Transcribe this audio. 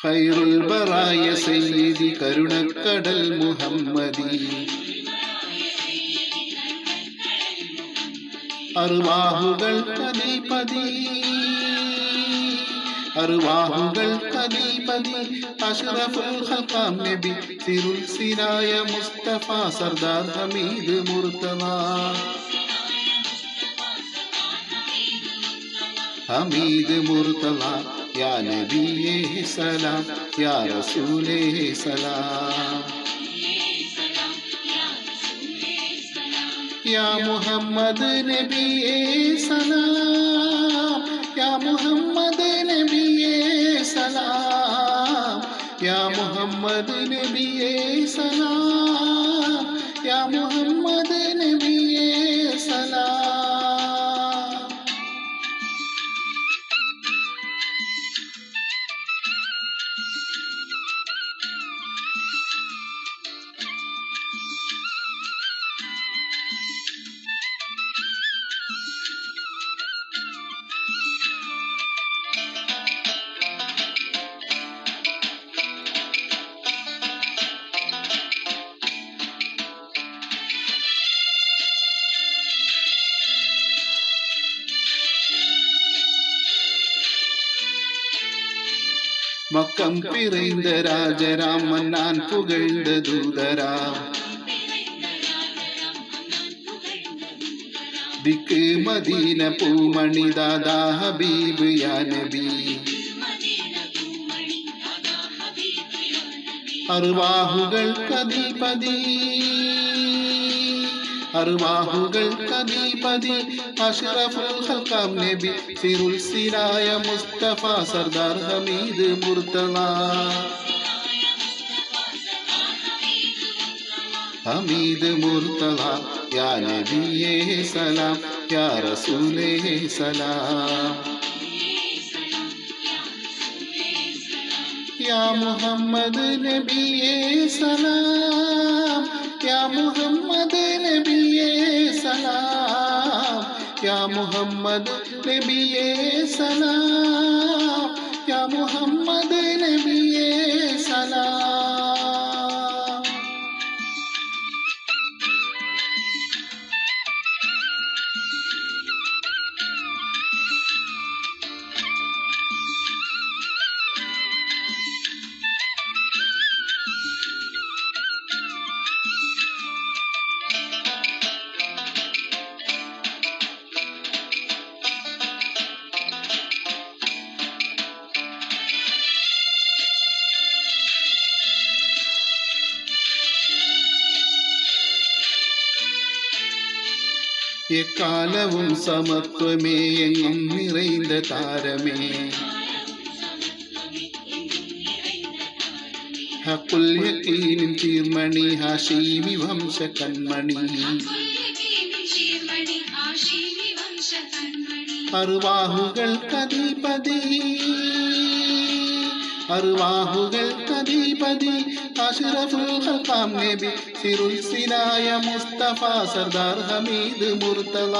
ഖൈറുൽ ബറായ സയ്യിദി കരുണക്കടൽ മുഹമ്മദി അർവാഹുകൾ കദീപതി അഷ്റഫുൽ ഖൽഖാം നബി സിറുൽ സിനായ മുസ്തഫ സർദാർ ഹമീദ് മുർത്തള യാ നബിയേ സലാം യാ റസൂലേ സലാം യാ മുഹമ്മദ് നബിയേ സലാം യാ മുഹമ്മദ് നബിയേ സലാം യാ മുഹമ്മദ് നബിയേ സലാം യാ മുഹമ്മദ് നബിയേ സലാം. மக்கம் பிறைந்த ராஜராம் மன்னான் புகழ்ந்த தூதராம் திக்கு மதீன பூமணி தாதா ஹபீபு யா நபி அர்வாஹுகள் கதிபதி அஷ்ரஃபுல் ഖൽഖാം നബി സിറുൽ സിനായ മുസ്തഫ സർദാർ ഹമീദ് മുർത്തള യാ നബിയേ സലാം യാ റസൂലേ സലാം യാ മുഹമ്മദ് നബിയേ സലാം യാ മുഹമ്മദ് നബിയേ സലാം യാ മുഹമ്മദ് നബിയേ സലാം യാ മുഹമ്മദ് നബിയേ സലാം. എക്കാലവും സമത്വമേ എങ്ങും നിറൈந்த താരമേ ഹഖുൽ യഖീനിൻ ചീർമണി ഹാഷിമി വംശ കൺമണി അർവാഹുകൾ കദീപതി അഷ്റഫുൽ ഖൽഖാം നബി സിറുൽ സിനായ മുസ്തഫ സർദാർ ഹമീദ് മുർത്തള